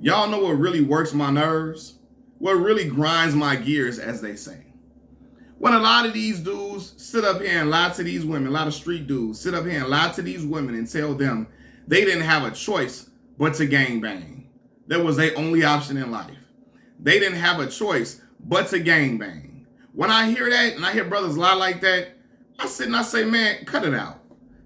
Y'all know what really works my nerves? What really grinds my gears, as they say? When a lot of these dudes sit up here and lie to these women, a lot of street dudes sit up here and lie to these women and tell them they didn't have a choice but to gangbang. That was their only option in life. They didn't have a choice but to gangbang. When I hear that and I hear brothers lie like that, I sit and I say, man, cut it out.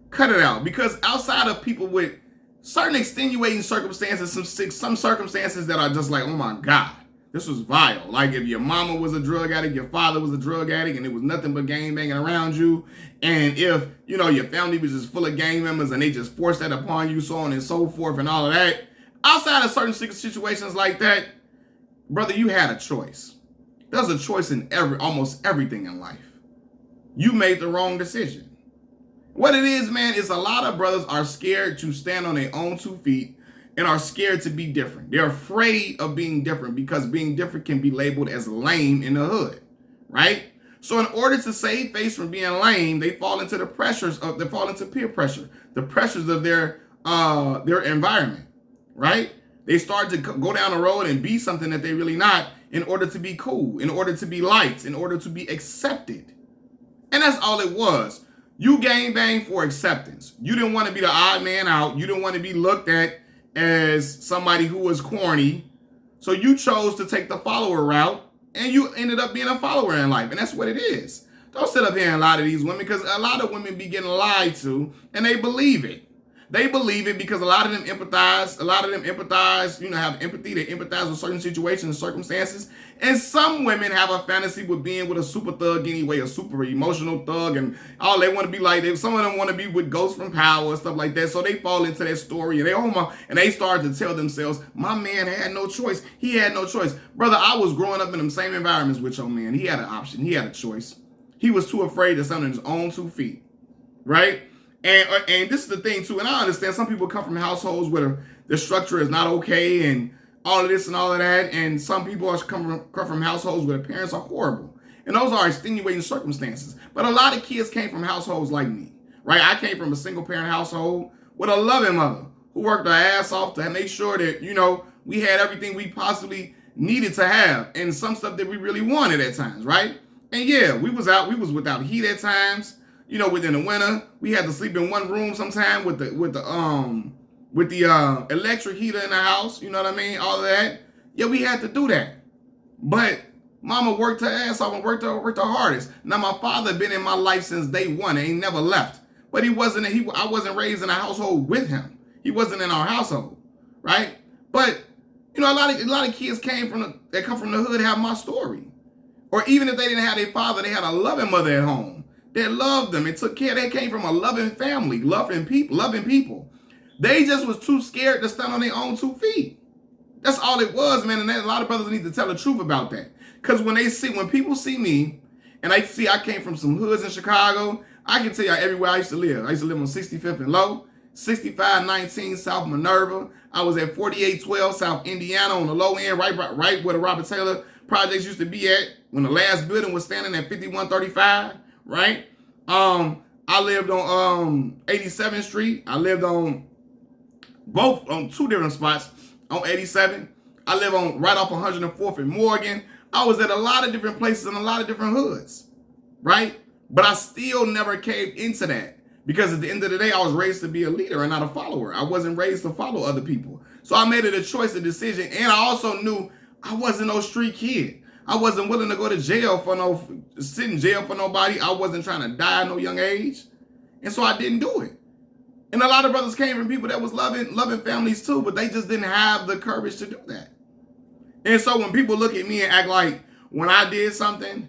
Cut it out. Because outside of people with certain extenuating circumstances, some circumstances that are just like, oh my God, this was vile. Like if your mama was a drug addict, your father was a drug addict, and it was nothing but gang banging around you. And if, your family was just full of gang members and they just forced that upon you, so on and so forth and all of that. Outside of certain situations like that, brother, you had a choice. There's a choice in almost everything in life. You made the wrong decision. What it is, man, is a lot of brothers are scared to stand on their own 2 feet and are scared to be different. They're afraid of being different because being different can be labeled as lame in the hood, right? So in order to save face from being lame, they fall into peer pressure, the pressures of their environment, right? They start to go down the road and be something that they're really not in order to be cool, in order to be liked, in order to be accepted. And that's all it was. You gangbang for acceptance. You didn't want to be the odd man out. You didn't want to be looked at as somebody who was corny. So you chose to take the follower route and you ended up being a follower in life. And that's what it is. Don't sit up here and lie to these women because a lot of women be getting lied to and they believe it. They believe it because a lot of them empathize, have empathy. They empathize with certain situations and circumstances. And some women have a fantasy with being with a super thug anyway, a super emotional thug. And all they want to be like, some of them want to be with Ghost from Power and stuff like that. So they fall into that story and they start to tell themselves, my man had no choice. He had no choice. Brother, I was growing up in them same environments with your man. He had an option. He had a choice. He was too afraid to stand on his own 2 feet, right? And this is the thing too, and I understand some people come from households where the structure is not okay and all of this and all of that, and some people come from households where the parents are horrible. And those are extenuating circumstances. But a lot of kids came from households like me, right? I came from a single parent household with a loving mother who worked her ass off to make sure that, we had everything we possibly needed to have and some stuff that we really wanted at times, right? And yeah, we was without heat at times. Within the winter, we had to sleep in one room sometime with the electric heater in the house. You know what I mean? All of that. Yeah, we had to do that. But mama worked her ass off and worked her hardest. Now my father been in my life since day one and he never left. But I wasn't raised in a household with him. He wasn't in our household, right? But a lot of kids that come from the hood have my story. Or even if they didn't have their father, they had a loving mother at home that loved them and took care. They came from a loving family, loving people. They just was too scared to stand on their own 2 feet. That's all it was, man. And a lot of brothers need to tell the truth about that. Because when people see me and I came from some hoods in Chicago, I can tell you everywhere I used to live. I used to live on 65th and Low, 6519 South Minerva. I was at 4812 South Indiana on the low end, right where the Robert Taylor projects used to be at when the last building was standing at 5135. Right? I lived on 87th Street. I lived on 2 different spots on 87. I live on right off 104th and Morgan. I was at a lot of different places in a lot of different hoods, right? But I still never caved into that because at the end of the day, I was raised to be a leader and not a follower. I wasn't raised to follow other people. So I made it a choice, a decision, and I also knew I wasn't no street kid. I wasn't willing to go to sit in jail for nobody. I wasn't trying to die at no young age. And so I didn't do it. And a lot of brothers came from people that was loving families too, but they just didn't have the courage to do that. And so when people look at me and act like when I did something,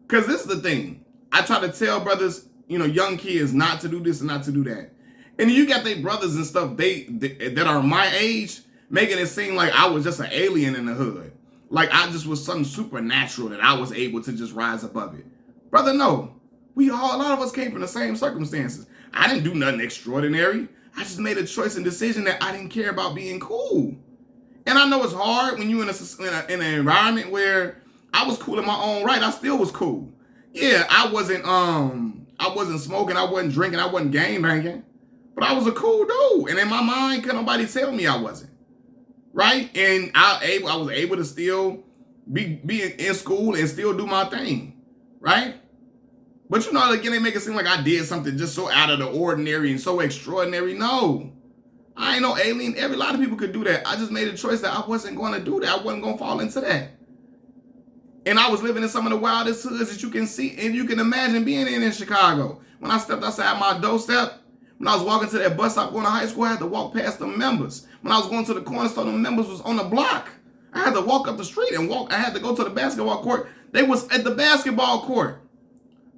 because this is the thing, I try to tell brothers, young kids not to do this and not to do that. And you got their brothers and stuff that are my age making it seem like I was just an alien in the hood. Like I just was something supernatural that I was able to just rise above it. Brother, no. A lot of us came from the same circumstances. I didn't do nothing extraordinary. I just made a choice and decision that I didn't care about being cool. And I know it's hard when you're in an environment where I was cool in my own right. I still was cool. Yeah, I wasn't smoking, I wasn't drinking, I wasn't gang banging. But I was a cool dude. And in my mind, couldn't nobody tell me I wasn't. right? And I was able to still be in school and still do my thing, right? But you know, again, they make it seem like I did something just so out of the ordinary and so extraordinary. No, I ain't no alien. A lot of people could do that. I just made a choice that I wasn't going to do that. I wasn't going to fall into that. And I was living in some of the wildest hoods that you can see and you can imagine being in Chicago. When I stepped outside my doorstep, when I was walking to that bus stop going to high school, I had to walk past the members. When I was going to the corner store, the members was on the block. I had to walk up the street and walk. I had to go to the basketball court. They was at the basketball court.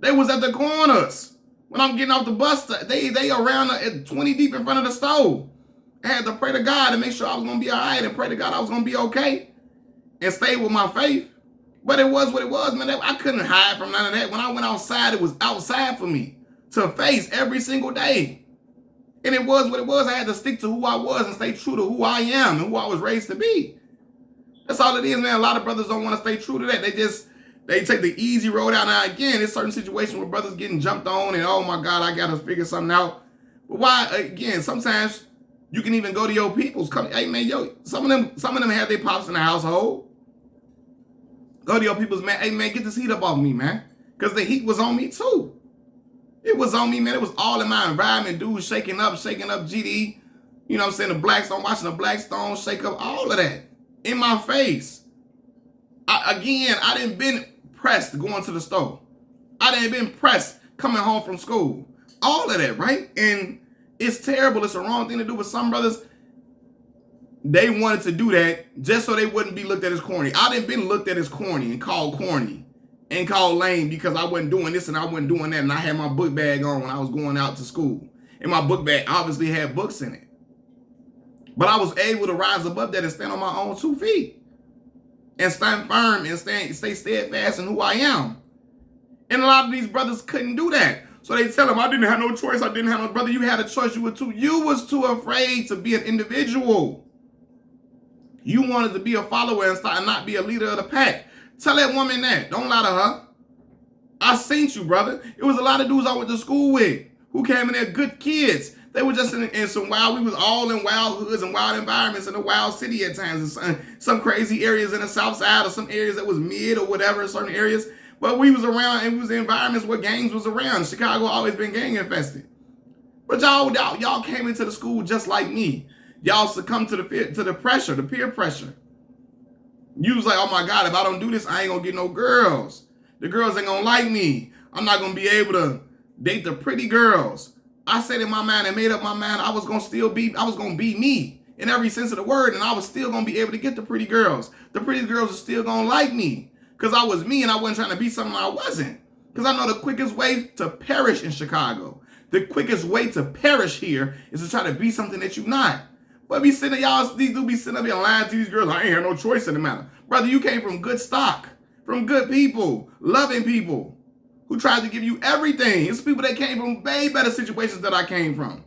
They was at the corners. When I'm getting off the bus, they around 20 deep in front of the stove. I had to pray to God and make sure I was going to be all right and pray to God I was going to be okay and stay with my faith. But it was what it was, man. I couldn't hide from none of that. When I went outside, it was outside for me to face every single day. And it was what it was. I had to stick to who I was and stay true to who I am and who I was raised to be. That's all it is, man. A lot of brothers don't want to stay true to that. They take the easy road out. Now, again, there's certain situations where brothers getting jumped on and, oh, my God, I got to figure something out. But why, again, sometimes you can even go to your peoples. Hey, man, some of them have their pops in the household. Go to your peoples, man. Hey, man, get this heat up off me, man. Because the heat was on me, too. It was on me, man. It was all in my environment. Dudes shaking up GD. You know what I'm saying? The Blackstone, watching the Blackstone shake up, all of that in my face. I didn't been pressed going to the store. I didn't been pressed coming home from school. All of that, right? And it's terrible. It's the wrong thing to do. With some brothers, they wanted to do that just so they wouldn't be looked at as corny. I didn't been looked at as corny and called lame because I wasn't doing this and I wasn't doing that. And I had my book bag on when I was going out to school. And my book bag obviously had books in it. But I was able to rise above that and stand on my own 2 feet. And stand firm and stay steadfast in who I am. And a lot of these brothers couldn't do that. So they tell them, I didn't have no choice. I didn't have no brother. You had a choice. You was too afraid to be an individual. You wanted to be a follower and not be a leader of the pack. Tell that woman that. Don't lie to her. I seen you, brother. It was a lot of dudes I went to school with who came in there good kids. They were just in some wild, we was all in wild hoods and wild environments in a wild city at times. And some crazy areas in the south side or some areas that was mid or whatever, certain areas. But we was around and we was in environments where gangs was around. Chicago always been gang infested. But y'all came into the school just like me. Y'all succumbed to the pressure, the peer pressure. You was like, oh my God, if I don't do this, I ain't gonna get no girls. The girls ain't gonna like me. I'm not gonna be able to date the pretty girls. I said in my mind and made up my mind I was gonna be me in every sense of the word, and I was still gonna be able to get the pretty girls. The pretty girls are still gonna like me because I was me and I wasn't trying to be something I wasn't. Because I know the quickest way to perish in Chicago, the quickest way to perish here is to try to be something that you're not. But these dudes be sitting up here lying to these girls. I ain't had no choice in the matter. Brother, you came from good stock, from good people, loving people who tried to give you everything. It's people that came from way better situations than I came from.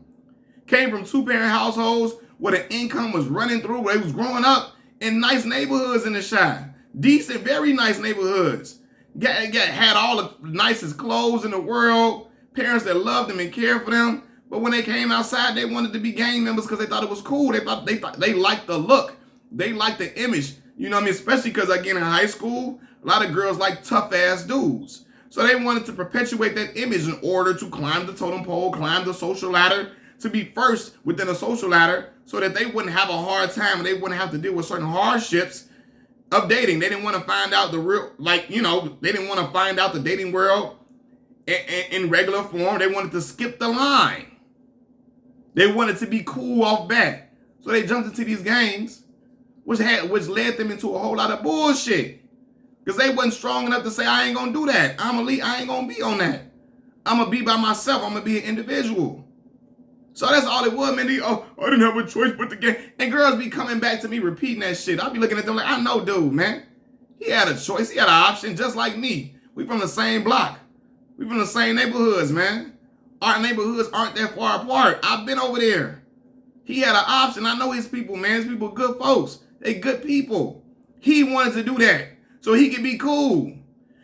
Came from 2-parent households where the income was running through, where they was growing up in nice neighborhoods in the Chi. Decent, very nice neighborhoods. Had all the nicest clothes in the world. Parents that loved them and cared for them. But when they came outside, they wanted to be gang members because they thought it was cool. They liked the look. They liked the image. You know what I mean? Especially because, again, in high school, a lot of girls like tough-ass dudes. So they wanted to perpetuate that image in order to climb the totem pole, climb the social ladder, to be first within the social ladder so that they wouldn't have a hard time and they wouldn't have to deal with certain hardships of dating. They didn't want to find out they didn't want to find out the dating world in regular form. They wanted to skip the line. They wanted to be cool off bat. So they jumped into these gangs, which led them into a whole lot of bullshit. Because they wasn't strong enough to say, I ain't going to do that. I ain't going to be on that. I'm going to be by myself. I'm going to be an individual. So that's all it was, man. I didn't have a choice but to get. And girls be coming back to me repeating that shit. I'll be looking at them like, I know dude, man. He had a choice. He had an option just like me. We from the same block. We from the same neighborhoods, man. Our neighborhoods aren't that far apart. I've been over there. He had an option. I know his people, man. His people good folks. They good people. He wanted to do that so he could be cool.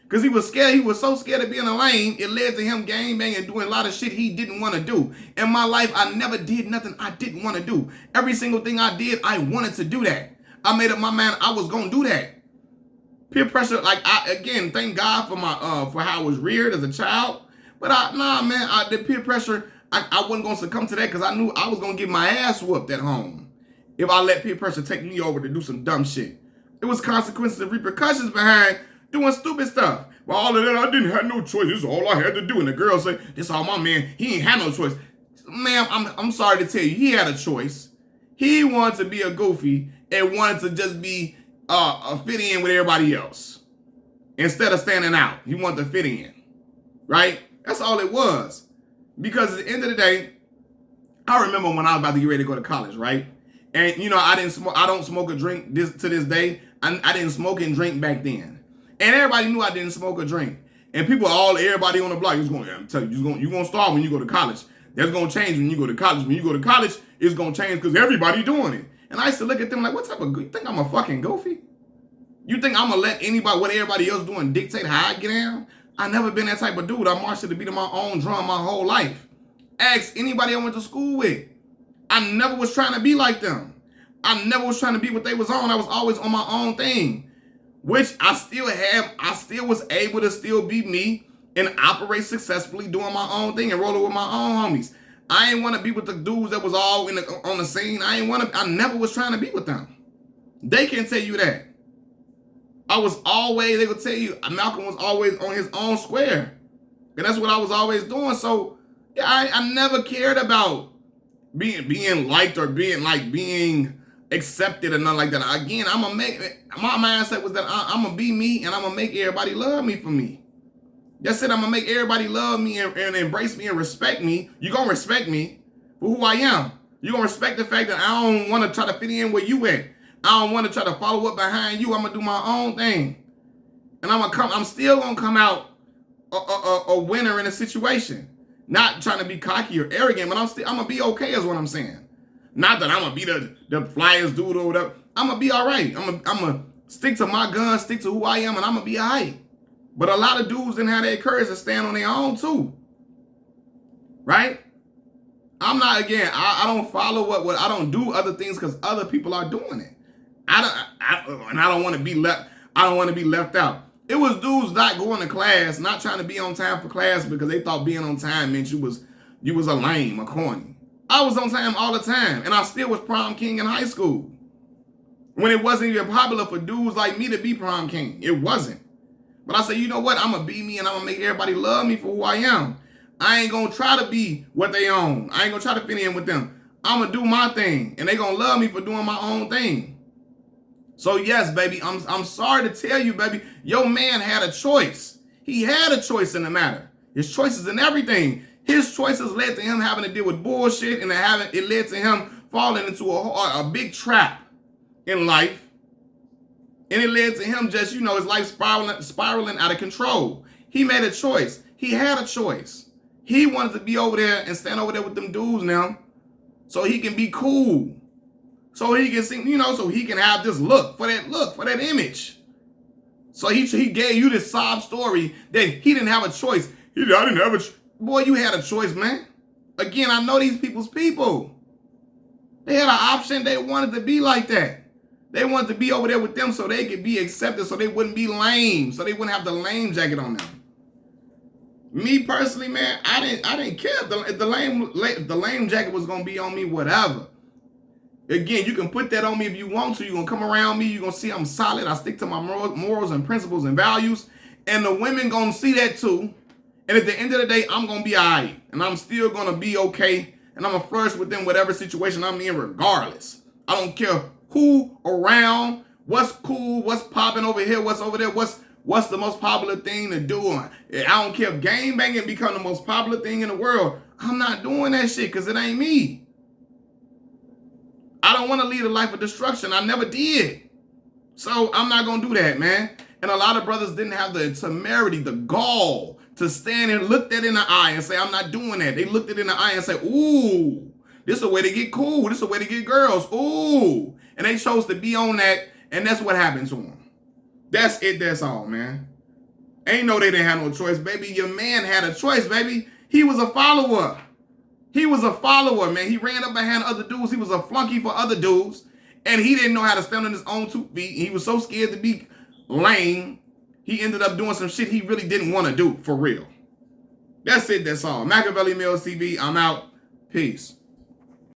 Because he was scared. He was so scared of being a lame, it led to him gang banging and doing a lot of shit he didn't want to do. In my life, I never did nothing I didn't want to do. Every single thing I did, I wanted to do that. I made up my mind I was gonna do that. Peer pressure, like again, thank God for my for how I was reared as a child. But the peer pressure, I wasn't gonna succumb to that because I knew I was gonna get my ass whooped at home if I let peer pressure take me over to do some dumb shit. It was consequences and repercussions behind doing stupid stuff. Well, all of that, I didn't have no choice. This is all I had to do. And the girl say, this all my man, he ain't had no choice. Ma'am, I'm sorry to tell you, he had a choice. He wanted to be a goofy and wanted to just be fit in with everybody else. Instead of standing out, he wanted to fit in. Right? That's all it was. Because at the end of the day, I remember when I was about to get ready to go to college, right? And you know, I don't smoke or drink to this day. I didn't smoke and drink back then. And everybody knew I didn't smoke or drink. And everybody on the block was going, I'm telling you, you're going to start when you go to college. That's going to change when you go to college. When you go to college, it's going to change because everybody doing it. And I used to look at them like, what type of, you think I'm a fucking goofy? You think I'm going to let anybody, what everybody else doing, dictate how I get down? I never been that type of dude. I marched to the beat of my own drum my whole life. Ask anybody I went to school with. I never was trying to be like them. I never was trying to be what they was on. I was always on my own thing, which I still was able to still be me and operate successfully doing my own thing and rolling with my own homies. I ain't want to be with the dudes that was all on the scene. I never was trying to be with them. They can tell you that. They would tell you, Malcolm was always on his own square. And that's what I was always doing. So, yeah, I never cared about being liked or being accepted or nothing like that. Again, my mindset was that I'm going to be me and I'm going to make everybody love me for me. That's it. I'm going to make everybody love me and embrace me and respect me. You're going to respect me for who I am. You're going to respect the fact that I don't want to try to fit in where you at. I don't want to try to follow up behind you. I'm going to do my own thing. And I'm still going to come out a winner in a situation. Not trying to be cocky or arrogant, but I'm going to be okay is what I'm saying. Not that I'm going to be the flyest dude or whatever. I'm going to be all right. I'm going to stick to my gun, stick to who I am, and I'm going to be all right. But a lot of dudes didn't have that courage to stand on their own too. Right? I'm not, again, I don't follow what I don't do other things because other people are doing it. I don't want to be left out. It was dudes not going to class, not trying to be on time for class because they thought being on time meant you was a lame, a corny. I was on time all the time, and I still was prom king in high school. When it wasn't even popular for dudes like me to be prom king. It wasn't. But I said, you know what? I'm going to be me, and I'm going to make everybody love me for who I am. I ain't going to try to be what they own. I ain't going to try to fit in with them. I'm going to do my thing, and they going to love me for doing my own thing. So yes, baby, I'm sorry to tell you, baby, your man had a choice. He had a choice in the matter. His choices in everything. His choices led to him having to deal with bullshit, and it led to him falling into a big trap in life. And it led to him just, his life spiraling out of control. He made a choice. He had a choice. He wanted to be over there and stand over there with them dudes now so he can be cool. So he can see, so he can have this look, for that image. So he gave you this sob story that he didn't have a choice. I didn't have a choice. Boy, you had a choice, man. Again, I know these people's people. They had an option. They wanted to be like that. They wanted to be over there with them so they could be accepted, so they wouldn't be lame, so they wouldn't have the lame jacket on them. Me personally, man, I didn't care if the lame jacket was gonna be on me, whatever. Again, you can put that on me if you want to. You're going to come around me. You're going to see I'm solid. I stick to my morals and principles and values. And the women going to see that too. And at the end of the day, I'm going to be all right. And I'm still going to be okay. And I'm going to flourish within whatever situation I'm in regardless. I don't care who around, what's cool, what's popping over here, what's over there, what's the most popular thing to do. I don't care if game banging become the most popular thing in the world. I'm not doing that shit because it ain't me. I don't want to lead a life of destruction. I never did. So I'm not going to do that, man. And a lot of brothers didn't have the temerity, the gall to stand and look that in the eye and say, I'm not doing that. They looked it in the eye and say, ooh, this is a way to get cool. This is a way to get girls. Ooh. And they chose to be on that. And that's what happened to them. That's it. That's all, man. Ain't no they didn't have no choice, baby. Your man had a choice, baby. He was a follower. He was a follower, man. He ran up behind other dudes. He was a flunky for other dudes. And he didn't know how to stand on his own 2 feet. He was so scared to be lame, he ended up doing some shit he really didn't want to do, for real. That's it, that's all. Machiavelli Mills TV, I'm out. Peace.